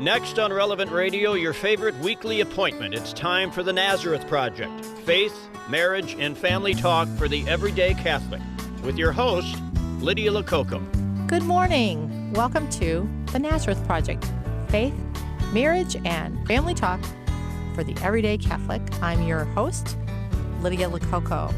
Next on Relevant Radio, your favorite weekly appointment. It's time for the Nazareth Project. Faith, marriage, and family talk for the everyday Catholic. With your host, Lydia Lococo. Good morning. Welcome to the Nazareth Project. Faith, marriage, and family talk for the everyday Catholic. I'm your host, Lydia Lococo.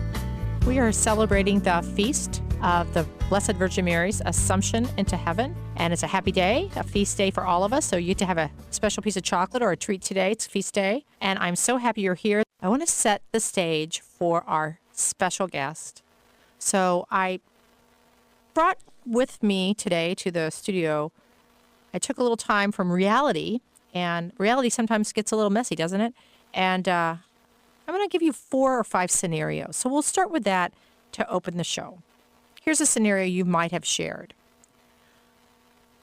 We are celebrating the feast of the Blessed Virgin Mary's Assumption into heaven. And it's a happy day, a feast day for all of us. So you get to have a special piece of chocolate or a treat today. It's feast day. And I'm so happy you're here. I want to set the stage for our special guest. So I brought with me today to the studio, I took a little time from reality. And reality sometimes gets a little messy, doesn't it? And I'm going to give you 4 or 5 scenarios. So we'll start with that to open the show. Here's a scenario you might have shared.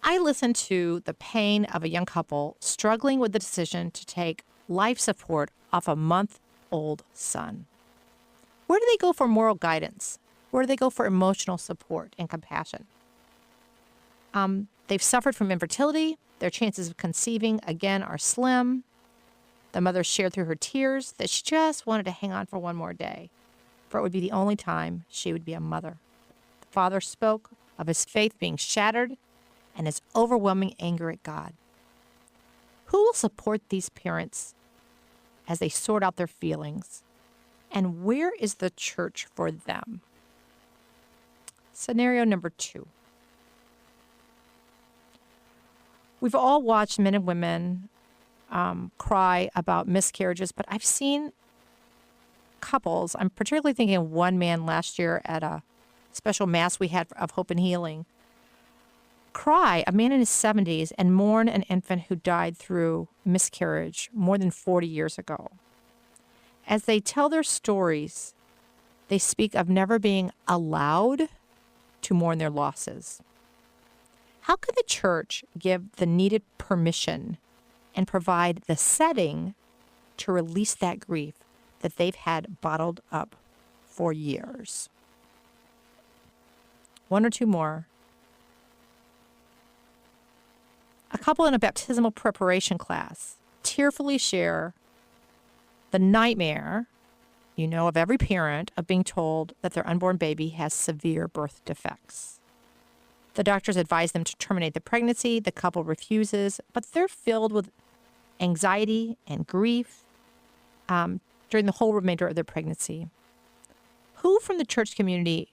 I listened to the pain of a young couple struggling with the decision to take life support off a month-old son. Where do they go for moral guidance? Where do they go for emotional support and compassion? They've suffered from infertility. Their chances of conceiving, again, are slim. The mother shared through her tears that she just wanted to hang on for one more day, for it would be the only time she would be a mother. The father spoke of his faith being shattered and his overwhelming anger at God. Who will support these parents as they sort out their feelings? And where is the church for them? Scenario number 2. We've all watched men and women cry about miscarriages, but I've seen couples, I'm particularly thinking of one man last year at a special mass we had of Hope and Healing, cry, a man in his 70s, and mourn an infant who died through miscarriage more than 40 years ago. As they tell their stories, they speak of never being allowed to mourn their losses. How can the church give the needed permission and provide the setting to release that grief that they've had bottled up for years? 1 or 2 more. A couple in a baptismal preparation class tearfully share the nightmare, of every parent of being told that their unborn baby has severe birth defects. The doctors advise them to terminate the pregnancy. The couple refuses, but they're filled with anxiety and grief during the whole remainder of their pregnancy. Who from the church community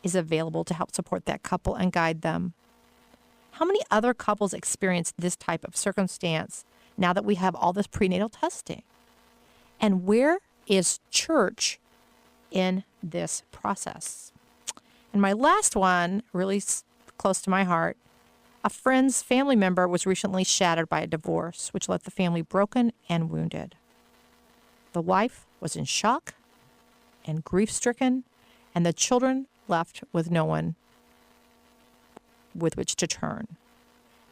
is available to help support that couple and guide them? How many other couples experience this type of circumstance now that we have all this prenatal testing? And where is church in this process? And my last one, really close to my heart, a friend's family member was recently shattered by a divorce, which left the family broken and wounded. The wife was in shock and grief-stricken, and the children left with no one with which to turn.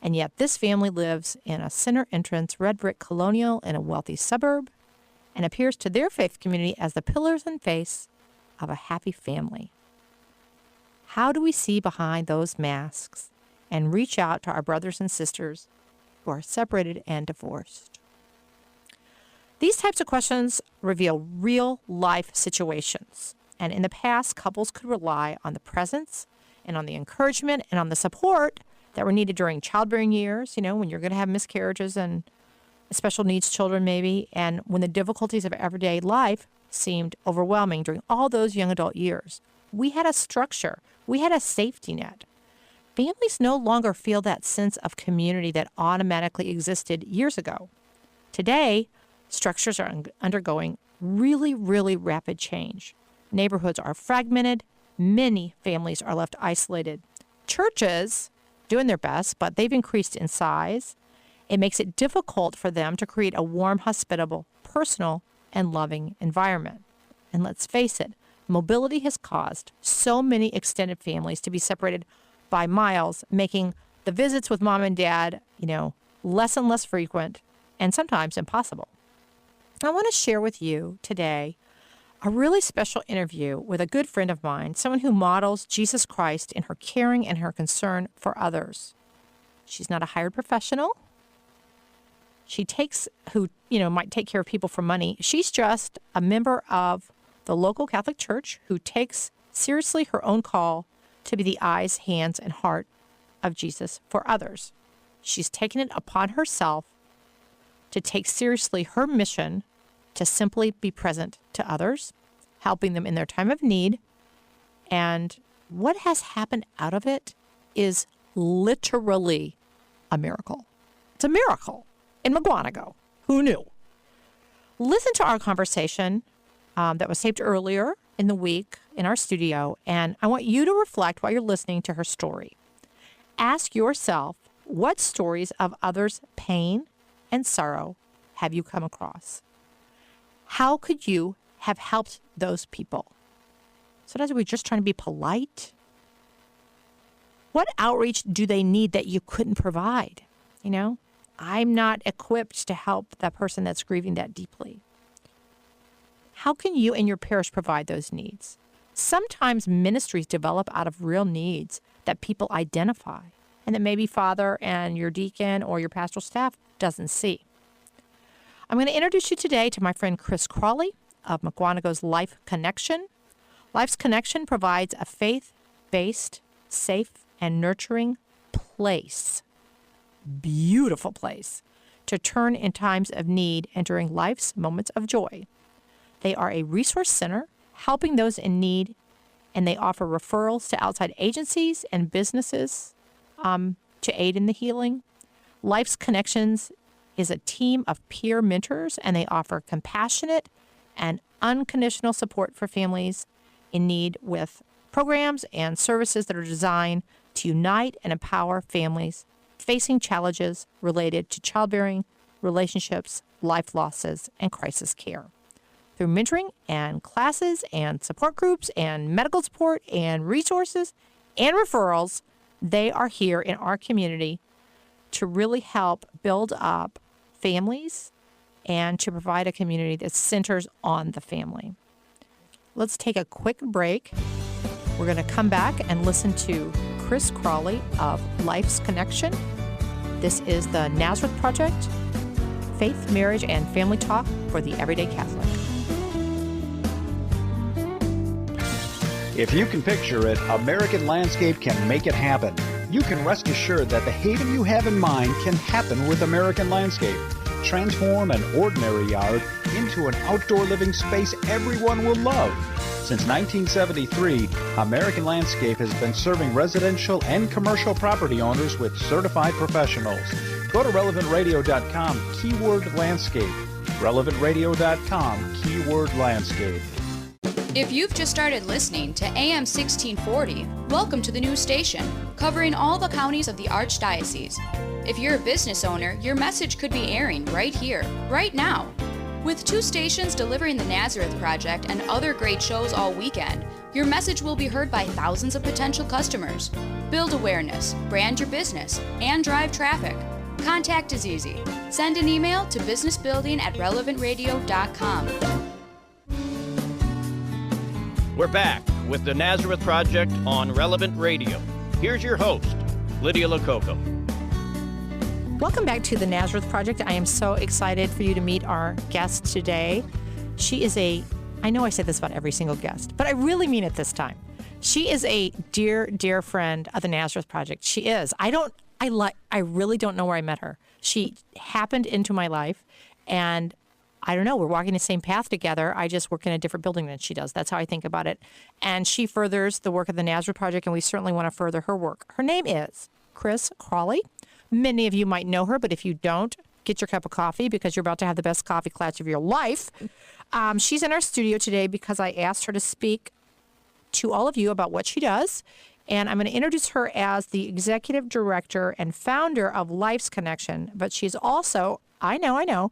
And yet this family lives in a center entrance red brick colonial in a wealthy suburb and appears to their faith community as the pillars and face of a happy family. How do we see behind those masks and reach out to our brothers and sisters who are separated and divorced? These types of questions reveal real-life situations. And in the past, couples could rely on the presence and on the encouragement and on the support that were needed during childbearing years, when you're going to have miscarriages and special needs children maybe, and when the difficulties of everyday life seemed overwhelming during all those young adult years. We had a structure. We had a safety net. Families no longer feel that sense of community that automatically existed years ago. Today, structures are undergoing really, really rapid change. Neighborhoods are fragmented. Many families are left isolated. Churches doing their best, but they've increased in size. It makes it difficult for them to create a warm, hospitable, personal, and loving environment. And let's face it, mobility has caused so many extended families to be separated by miles, making the visits with mom and dad, less and less frequent and sometimes impossible. I want to share with you today a really special interview with a good friend of mine, someone who models Jesus Christ in her caring and her concern for others. She's not a hired professional. who might take care of people for money. She's just a member of the local Catholic Church who takes seriously her own call to be the eyes, hands, and heart of Jesus for others. She's taken it upon herself to take seriously her mission to simply be present to others, helping them in their time of need. And what has happened out of it is literally a miracle. It's a miracle in McGuanago. Who knew? Listen to our conversation that was taped earlier in the week in our studio, and I want you to reflect while you're listening to her story. Ask yourself, what stories of others' pain and sorrow have you come across? How could you have helped those people? Sometimes we're just trying to be polite. What outreach do they need that you couldn't provide? I'm not equipped to help that person that's grieving that deeply. How can you and your parish provide those needs? Sometimes ministries develop out of real needs that people identify and that maybe Father and your deacon or your pastoral staff doesn't see. I'm going to introduce you today to my friend Krys Crawley of McGuanago's Life Connection. Life's Connection provides a faith-based, safe, and nurturing place, beautiful place, to turn in times of need and during life's moments of joy. They are a resource center helping those in need, and they offer referrals to outside agencies and businesses to aid in the healing. Life's Connections is a team of peer mentors, and they offer compassionate and unconditional support for families in need with programs and services that are designed to unite and empower families facing challenges related to childbearing, relationships, life losses, and crisis care. Through mentoring and classes and support groups and medical support and resources and referrals, they are here in our community to really help build up families and to provide a community that centers on the family. Let's take a quick break. We're going to come back and listen to Krys Crawley of Life's Connection. This is the Nazareth Project, faith, marriage, and family talk for the everyday Catholic. If you can picture it, American Landscape can make it happen. You can rest assured that the haven you have in mind can happen with American Landscape. Transform an ordinary yard into an outdoor living space everyone will love. Since 1973, American Landscape has been serving residential and commercial property owners with certified professionals. Go to relevantradio.com, keyword landscape. relevantradio.com, keyword landscape. If you've just started listening to AM 1640, welcome to the new station, covering all the counties of the Archdiocese. If you're a business owner, your message could be airing right here, right now. With 2 stations delivering the Nazareth Project and other great shows all weekend, your message will be heard by thousands of potential customers. Build awareness, brand your business, and drive traffic. Contact is easy. Send an email to businessbuilding@relevantradio.com. We're back with the Nazareth Project on Relevant Radio. Here's your host, Lydia Lococo. Welcome back to the Nazareth Project. I am so excited for you to meet our guest today. She is I know I say this about every single guest, but I really mean it this time. She is a dear, dear friend of the Nazareth Project. She is. I really don't know where I met her. She happened into my life, and I don't know, we're walking the same path together. I just work in a different building than she does. That's how I think about it. And she furthers the work of the Nazareth Project, and we certainly want to further her work. Her name is Krys Crawley. Many of you might know her, but if you don't, get your cup of coffee because you're about to have the best coffee clutch of your life. She's in our studio today because I asked her to speak to all of you about what she does. And I'm going to introduce her as the executive director and founder of Life's Connection, but she's also, I know,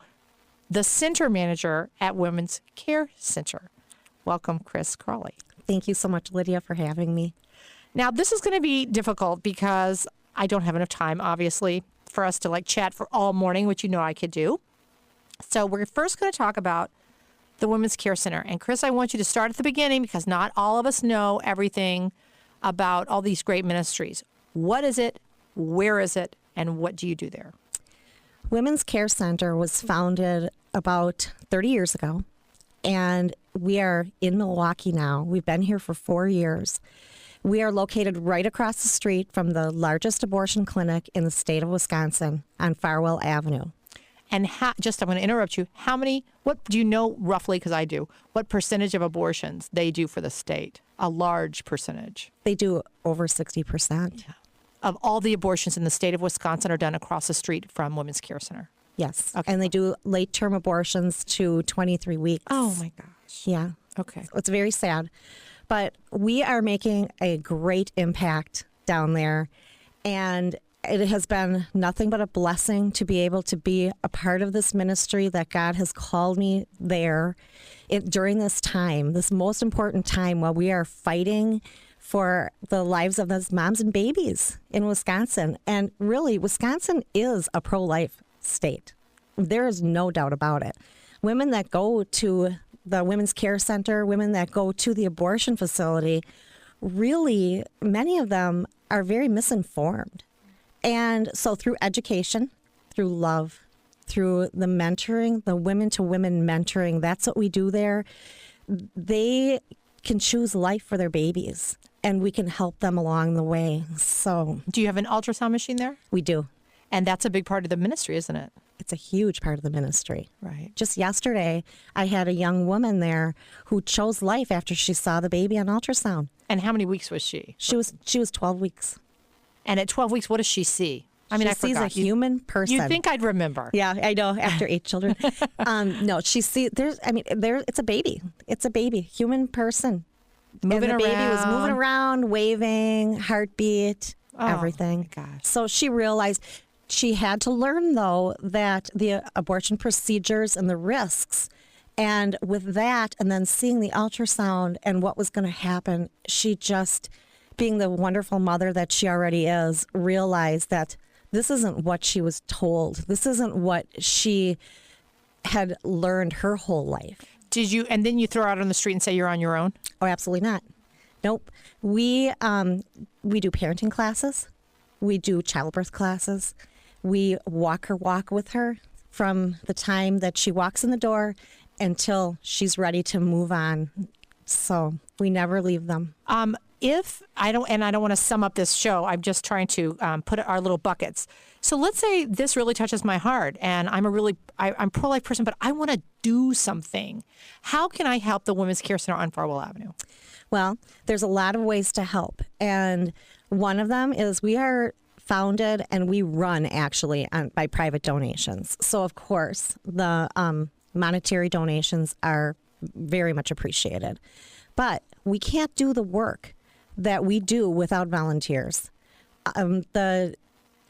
the center manager at Women's Care Center. Welcome, Krys Crawley. Thank you so much, Lydia, for having me. Now, this is going to be difficult because I don't have enough time, obviously, for us to chat for all morning, which you know I could do. So we're first going to talk about the Women's Care Center. And Krys, I want you to start at the beginning because not all of us know everything about all these great ministries. What is it? Where is it? And what do you do there? Women's Care Center was founded about 30 years ago, and we are in Milwaukee now. We've been here for 4 years. We are located right across the street from the largest abortion clinic in the state of Wisconsin on Farwell Avenue. And I'm going to interrupt you. What do you know roughly, because I do, what percentage of abortions they do for the state? A large percentage. They do over 60%. Yeah. Of all the abortions in the state of Wisconsin are done across the street from Women's Care Center. Yes. Okay. And they do late-term abortions to 23 weeks. Oh, my gosh. Yeah. Okay. So it's very sad. But we are making a great impact down there. And it has been nothing but a blessing to be able to be a part of this ministry that God has called me there during this time, this most important time while we are fighting for the lives of those moms and babies in Wisconsin. And really, Wisconsin is a pro-life state. There is no doubt about it. Women that go to the Women's Care Center, women that go to the abortion facility, really, many of them are very misinformed. And so through education, through love, through the mentoring, the women-to-women mentoring, that's what we do there. They can choose life for their babies, and we can help them along the way. So, do you have an ultrasound machine there? We do. And that's a big part of the ministry, isn't it? It's a huge part of the ministry. Right. Just yesterday, I had a young woman there who chose life after she saw the baby on ultrasound. And how many weeks was she? She was 12 weeks. And at 12 weeks, what does she see? I mean, she sees a human person. You'd think I'd remember. Yeah, I know. After 8 children, no, she sees. It's a baby. It's a baby, human person. Moving and the around. baby was moving around, waving, heartbeat, everything. Oh, my gosh. So she realized she had to learn, though, that the abortion procedures and the risks. And with that, and then seeing the ultrasound and what was going to happen, she just, being the wonderful mother that she already is, realized that this isn't what she was told. This isn't what she had learned her whole life. Did you, and then you throw her out on the street and say you're on your own? Oh, absolutely not. Nope. We do parenting classes. We do childbirth classes. We walk with her from the time that she walks in the door until she's ready to move on. So we never leave them. If I don't want to sum up this show, I'm just trying to put our little buckets. So let's say this really touches my heart, and I'm I'm a pro-life person, but I want to do something. How can I help the Women's Care Center on Farwell Avenue? Well, there's a lot of ways to help, and one of them is we are founded and we run actually by private donations. So of course the monetary donations are very much appreciated, but we can't do the work that we do without volunteers.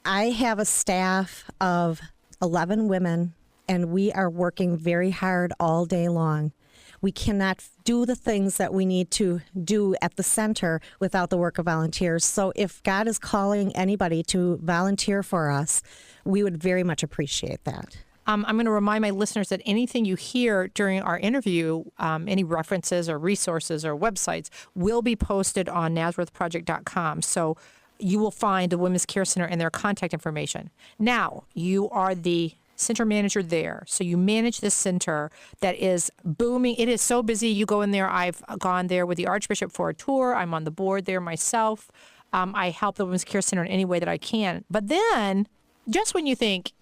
I have a staff of 11 women, and we are working very hard all day long. We cannot do the things that we need to do at the center without the work of volunteers. So if God is calling anybody to volunteer for us, we would very much appreciate that. I'm going to remind my listeners that anything you hear during our interview, any references or resources or websites, will be posted on nazarethproject.com. So you will find the Women's Care Center and their contact information. Now, you are the center manager there. So you manage this center that is booming. It is so busy. You go in there. I've gone there with the Archbishop for a tour. I'm on the board there myself. I help the Women's Care Center in any way that I can. But then, just when you think,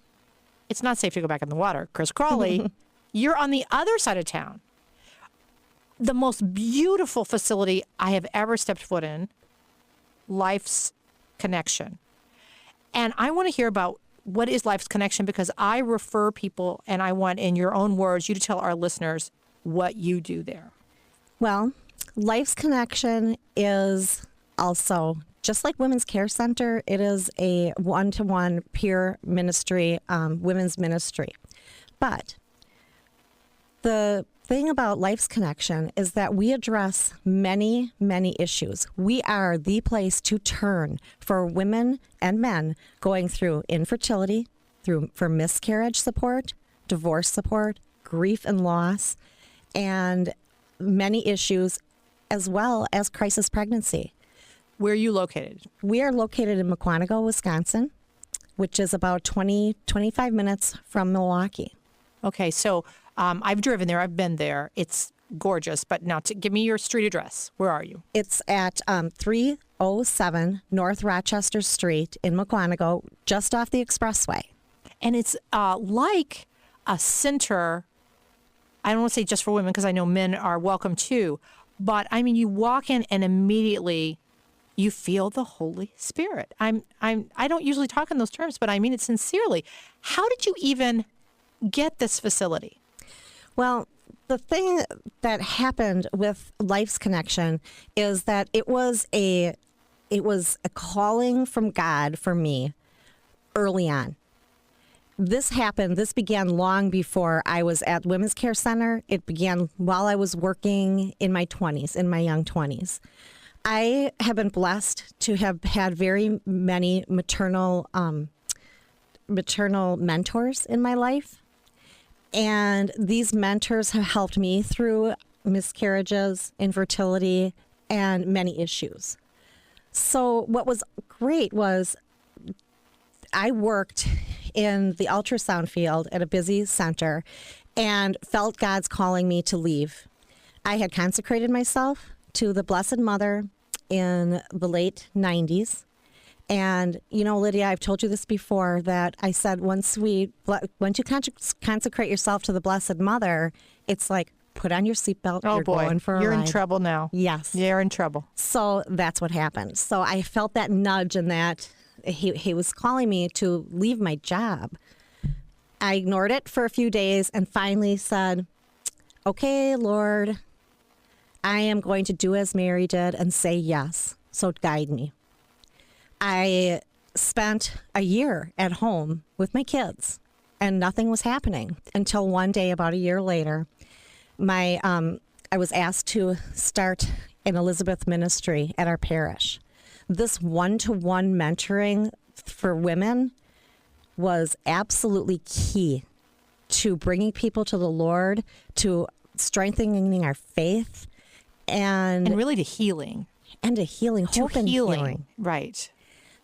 it's not safe to go back in the water, Krys Crawley, you're on the other side of town. The most beautiful facility I have ever stepped foot in, Life's Connection. And I want to hear about what is Life's Connection, because I refer people, and I want, in your own words, you to tell our listeners what you do there. Well, Life's Connection is also, just like Women's Care Center, it is a one-to-one peer ministry, women's ministry. But the thing about Life's Connection is that we address many, many issues. We are the place to turn for women and men going through infertility, for miscarriage support, divorce support, grief and loss, and many issues, as well as crisis pregnancy. Where are you located? We are located in Mukwonago, Wisconsin. which is about 25 minutes from Milwaukee. Okay, so I've driven there. I've been there. It's gorgeous. But now, give me your street address. Where are you? It's at 307 North Rochester Street in Mukwonago, just off the expressway. And it's like a center. I don't want to say just for women because I know men are welcome too. But I mean, you walk in and immediately you feel the Holy Spirit. I don't usually talk in those terms, but I mean it sincerely. How did you even get this facility? Well, the thing that happened with Life's Connection is that it was a calling from God for me early on. This began long before I was at Women's Care Center. It began while I was working in my young 20s. I have been blessed to have had very many maternal mentors in my life. And these mentors have helped me through miscarriages, infertility, and many issues. So what was great was I worked in the ultrasound field at a busy center and felt God's calling me to leave. I had consecrated myself to the Blessed Mother in the late 90s. And, you know, Lydia, I've told you this before, that I said once you consecrate yourself to the Blessed Mother, it's like, put on your seatbelt. Oh, you're boy. going for a You're ride. in trouble now. Yes. You're in trouble. So that's what happened. So I felt that nudge and that he was calling me to leave my job. I ignored it for a few days and finally said, okay, Lord, I am going to do as Mary did and say yes. So guide me. I spent a year at home with my kids and nothing was happening until one day, about a year later, I was asked to start an Elizabeth ministry at our parish. This one-to-one mentoring for women was absolutely key to bringing people to the Lord, to strengthening our faith, and really to healing. And to healing, hope and healing. Right.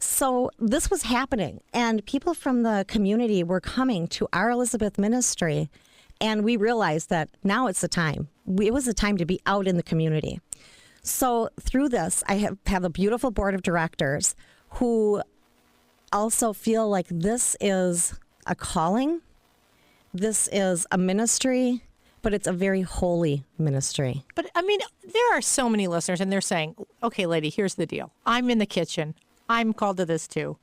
So this was happening, and people from the community were coming to our Elizabeth ministry, and we realized that now it's the time. It was the time to be out in the community. So through this, I have a beautiful board of directors who also feel like this is a calling, this is a ministry, but it's a very holy ministry. But I mean, there are so many listeners, and they're saying, okay, lady, here's the deal. I'm in the kitchen. I'm called to this too.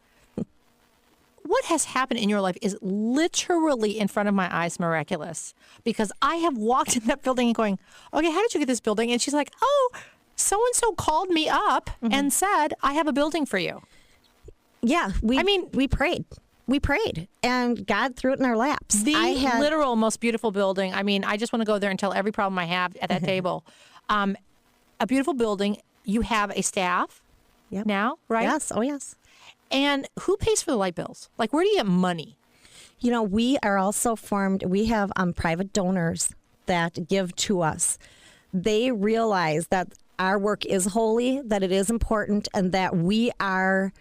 What has happened in your life is literally in front of my eyes miraculous, because I have walked in that building and going, okay, how did you get this building? And she's like, oh, so-and-so called me up and said, I have a building for you. Yeah, we prayed. We prayed, and God threw it in our laps. The literal most beautiful building. I mean, I just want to go there and tell every problem I have at that table. A beautiful building. You have a staff now, right? Yes. Oh, yes. And who pays for the light bills? Like, where do you get money? You know, we are also formed. We have private donors that give to us. They realize that our work is holy, that it is important, and that we are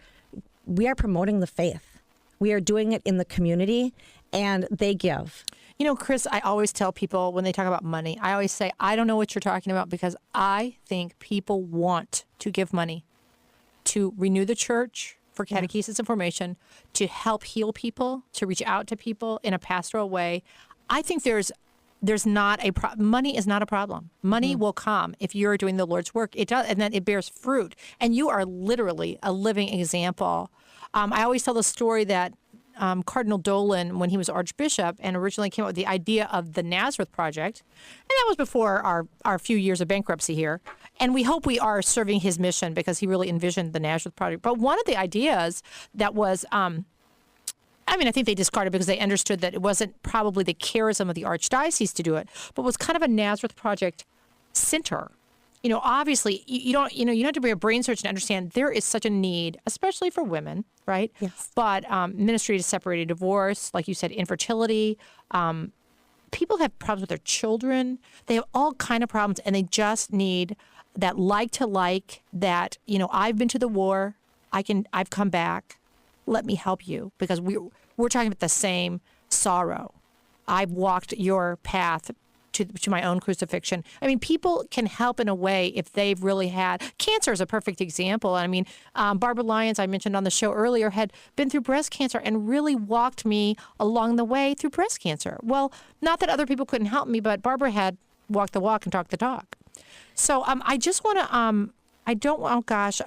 promoting the faith. We are doing it in the community, and they give. You know, Krys, I always tell people when they talk about money, I always say, I don't know what you're talking about, because I think people want to give money to renew the church, for catechesis and formation, to help heal people, to reach out to people in a pastoral way. I think there's not money is not a problem. Money will come if you're doing the Lord's work. It does, and then it bears fruit. And you are literally a living example. I always tell the story that Cardinal Dolan, when he was Archbishop and originally came up with the idea of the Nazareth Project, and that was before our few years of bankruptcy here. And we hope we are serving his mission, because he really envisioned the Nazareth Project. But one of the ideas that was, I think they discarded because they understood that it wasn't probably the charism of the Archdiocese to do it, but was kind of a Nazareth Project center. You know, obviously, you don't have to be a brain surgeon to understand there is such a need, especially for women, right? Yes. But ministry to separated divorce, like you said, infertility. People have problems with their children. They have all kind of problems, and they just need that like, that, I've been to the war. I've come back. let me help you, because we're talking about the same sorrow. I've walked your path to my own crucifixion. I mean, people can help in a way if they've really had cancer is a perfect example. I mean, Barbara Lyons, I mentioned on the show earlier, had been through breast cancer and really walked me along the way through breast cancer. Well, not that other people couldn't help me, but Barbara had walked the walk and talked the talk. So I just want to,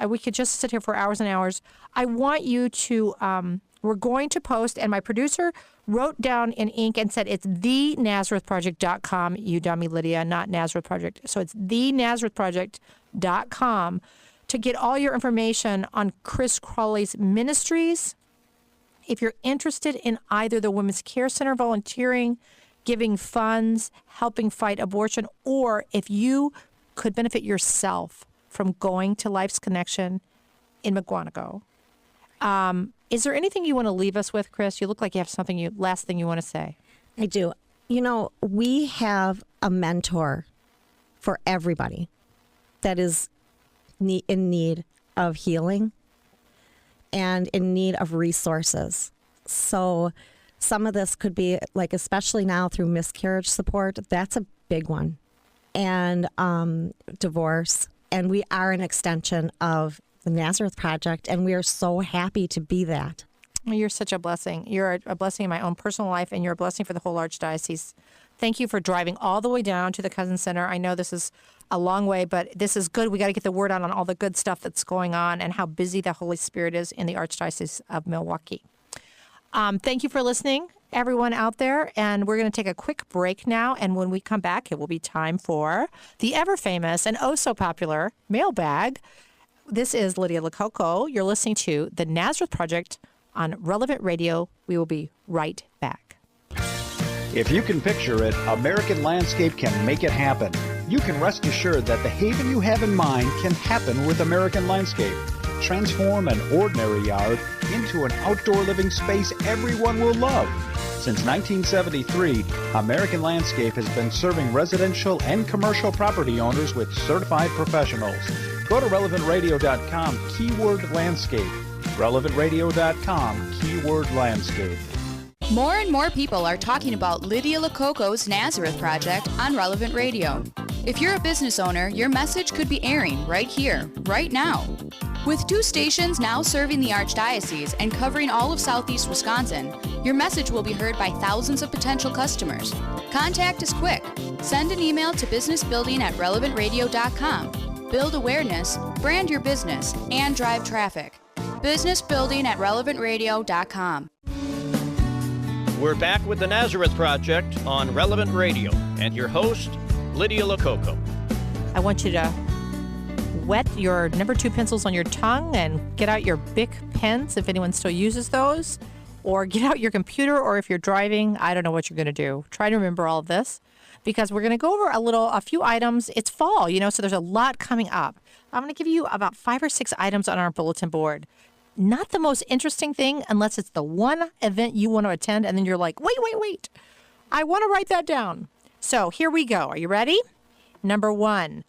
we could just sit here for hours and hours. I want you to, we're going to post, and my producer wrote down in ink and said it's thenazarethproject.com, you dummy Lydia, not Nazareth Project. So it's thenazarethproject.com to get all your information on Krys Crawley's ministries. If you're interested in either the Women's Care Center volunteering, giving funds, helping fight abortion, or if you could benefit yourself from going to Life's Connection in McGuanago. Is there anything you want to leave us with, Krys? You look like you have something last thing you want to say. I do. You know, we have a mentor for everybody that is in need of healing and in need of resources. So some of this could be, like, especially now through miscarriage support, that's a big one. And divorce. And we are an extension of the Nazareth Project, and we are so happy to be that. Well, you're such a blessing. You're a blessing in my own personal life, and you're a blessing for the whole Archdiocese. Thank you for driving all the way down to the Cousin Center. I know this is a long way, but this is good. We got to get the word out on all the good stuff that's going on and how busy the Holy Spirit is in the Archdiocese of Milwaukee. Thank you for listening, everyone out there, and we're going to take a quick break now, and when we come back, it will be time for the ever-famous and oh-so-popular mailbag. This is Lydia Lococo. You're listening to The Nazareth Project on Relevant Radio. We will be right back. If you can picture it, American Landscape can make it happen. You can rest assured that the haven you have in mind can happen with American Landscape. Transform an ordinary yard into an outdoor living space everyone will love. Since 1973, American Landscape has been serving residential and commercial property owners with certified professionals. Go to relevantradio.com, keyword landscape. relevantradio.com, keyword landscape. More and more people are talking about Lydia Lococo's Nazareth Project on Relevant Radio. If you're a business owner, your message could be airing right here, right now. With 2 stations now serving the Archdiocese and covering all of Southeast Wisconsin, your message will be heard by thousands of potential customers. Contact is quick. Send an email to businessbuilding@relevantradio.com. Build awareness, brand your business, and drive traffic. Businessbuilding@relevantradio.com. We're back with the Nazareth Project on Relevant Radio and your host, Lydia Lococo. I want you to wet your number 2 pencils on your tongue and get out your Bic pens if anyone still uses those, or get out your computer, or if you're driving, I don't know what you're going to do. Try to remember all of this, because we're going to go over a few items. It's fall, so there's a lot coming up. I'm going to give you about 5 or 6 items on our bulletin board. Not the most interesting thing unless it's the one event you want to attend, and then you're like, wait. I want to write that down. So here we go. Are you ready? Number 1,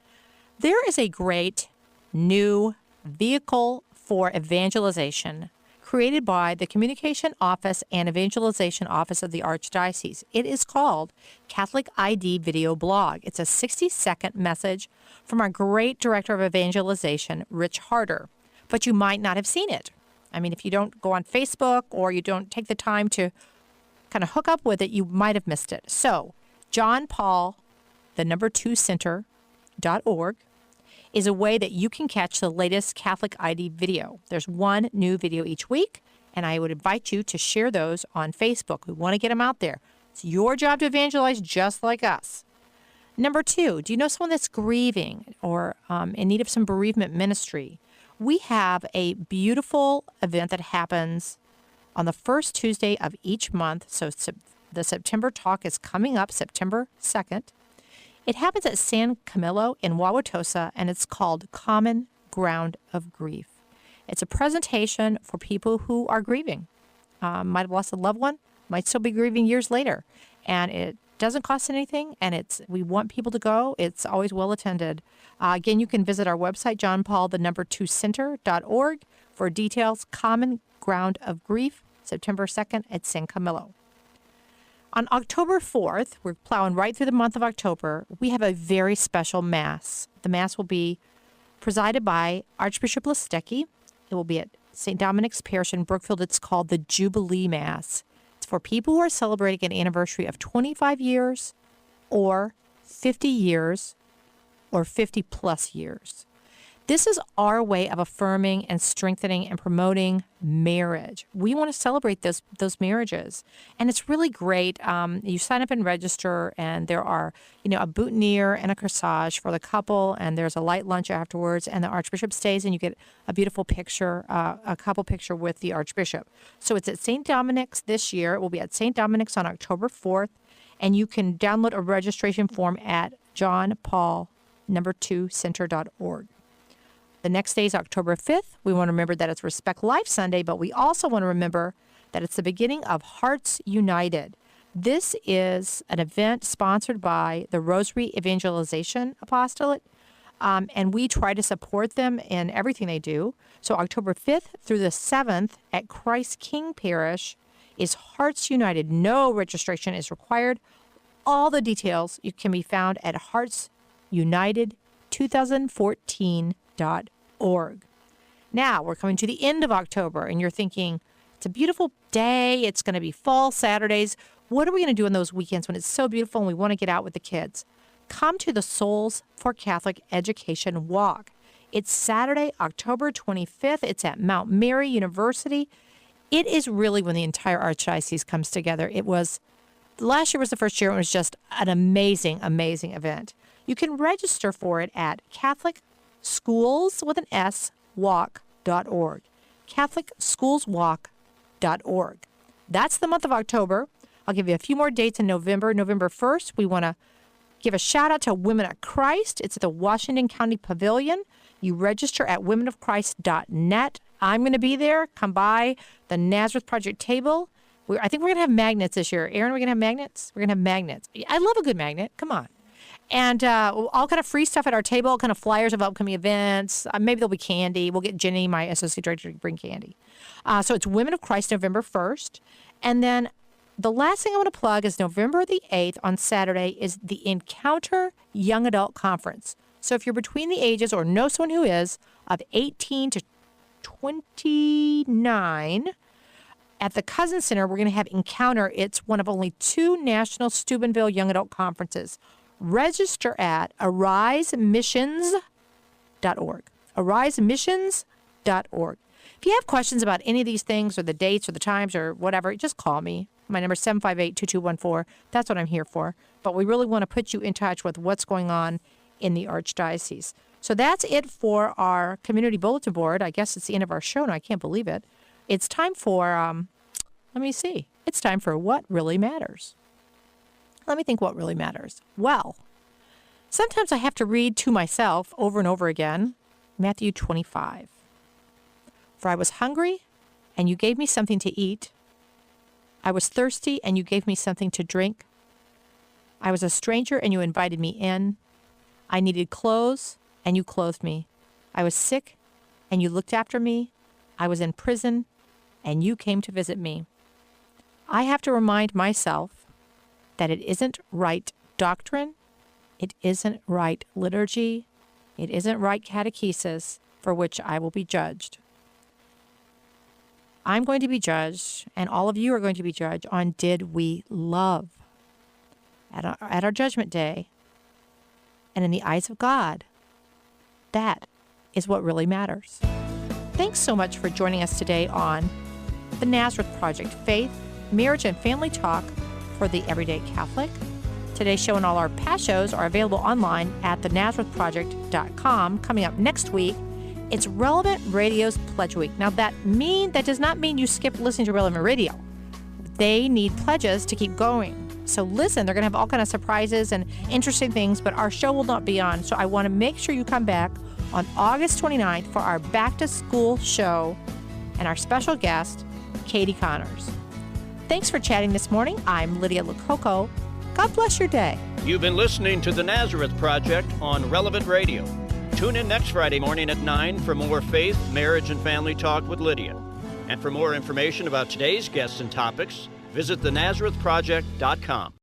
there is a great new vehicle for evangelization created by the Communication Office and Evangelization Office of the Archdiocese. It is called Catholic ID Video Blog. It's a 60-second message from our great Director of Evangelization, Rich Harder. But you might not have seen it. I mean, if you don't go on Facebook or you don't take the time to kind of hook up with it, you might have missed it. So, John Paul, the number 2 center.org is a way that you can catch the latest Catholic ID video. There's 1 new video each week, and I would invite you to share those on Facebook. We want to get them out there. It's your job to evangelize just like us. Number 2, do you know someone that's grieving or in need of some bereavement ministry? We have a beautiful event that happens on the first Tuesday of each month. So the September talk is coming up September 2nd. It happens at San Camilo in Wauwatosa, and it's called Common Ground of Grief. It's a presentation for people who are grieving. Might have lost a loved one, might still be grieving years later. And doesn't cost anything, and we want people to go. It's always well attended. Again, you can visit our website, johnpaul2center.org, for details. Common Ground of Grief, September 2nd at San Camilo. On October 4th, we're plowing right through the month of October, we have a very special Mass. The Mass will be presided by Archbishop Listecki. It will be at St. Dominic's Parish in Brookfield. It's called the Jubilee Mass. It's for people who are celebrating an anniversary of 25 years or 50 years or 50 plus years. This is our way of affirming and strengthening and promoting marriage. We want to celebrate those marriages, and it's really great. You sign up and register, and there are, a boutonniere and a corsage for the couple, and there's a light lunch afterwards, and the Archbishop stays, and you get a beautiful picture, a couple picture with the Archbishop. So it's at St. Dominic's this year. It will be at St. Dominic's on October 4th, and you can download a registration form at johnpaul2center.org. The next day is October 5th. We want to remember that it's Respect Life Sunday, but we also want to remember that it's the beginning of Hearts United. This is an event sponsored by the Rosary Evangelization Apostolate, and we try to support them in everything they do. So October 5th through the 7th at Krys King Parish is Hearts United. No registration is required. All the details can be found at heartsunited2014.org. Now, we're coming to the end of October, and you're thinking, it's a beautiful day. It's going to be fall Saturdays. What are we going to do on those weekends when it's so beautiful and we want to get out with the kids? Come to the Souls for Catholic Education Walk. It's Saturday, October 25th. It's at Mount Mary University. It is really when the entire Archdiocese comes together. Last year was the first year. It was just an amazing, amazing event. You can register for it at CatholicSchoolsWalk.org. CatholicSchoolsWalk.org. That's the month of October. I'll give you a few more dates in November. November 1st, we want to give a shout out to Women at Christ. It's at the Washington County Pavilion. You register at womenofchrist.net. I'm going to be there. Come by the Nazareth Project table. I think we're going to have magnets this year. Aaron, we're going to have magnets? We're going to have magnets. I love a good magnet. Come on. And all kind of free stuff at our table, all kind of flyers of upcoming events. Maybe there'll be candy. We'll get Jenny, my associate director, to bring candy. So it's Women of Christ, November 1st. And then the last thing I want to plug is November the 8th on Saturday is the Encounter Young Adult Conference. So if you're between the ages or know someone who is of 18 to 29, at the Cousin Center, we're going to have Encounter. It's one of only 2 national Steubenville Young Adult Conferences. Register at arisemissions.org. arisemissions.org. If you have questions about any of these things or the dates or the times or whatever, just call me. My number is 758-2214. That's what I'm here for. But we really want to put you in touch with what's going on in the Archdiocese. So that's it for our community bulletin board. I guess it's the end of our show now. I can't believe it. It's time for, It's time for What Really Matters. Let me think what really matters. Well, sometimes I have to read to myself over and over again Matthew 25. For I was hungry, and you gave me something to eat. I was thirsty, and you gave me something to drink. I was a stranger, and you invited me in. I needed clothes, and you clothed me. I was sick, and you looked after me. I was in prison, and you came to visit me. I have to remind myself that it isn't right doctrine, it isn't right liturgy, it isn't right catechesis for which I will be judged. I'm going to be judged, and all of you are going to be judged on did we love at our judgment day. And in the eyes of God, that is what really matters. Thanks so much for joining us today on the Nazareth Project, Faith, Marriage, and Family Talk for the Everyday Catholic. Today's show and all our past shows are available online at thenazarethproject.com. Coming up next week, it's Relevant Radio's Pledge Week. Now, that does not mean you skip listening to Relevant Radio. They need pledges to keep going. So listen, they're going to have all kinds of surprises and interesting things, but our show will not be on. So I want to make sure you come back on August 29th for our Back to School show and our special guest, Katie Connors. Thanks for chatting this morning. I'm Lydia Lococo. God bless your day. You've been listening to the Nazareth Project on Relevant Radio. Tune in next Friday morning at 9 for more faith, marriage, and family talk with Lydia. And for more information about today's guests and topics, visit thenazarethproject.com.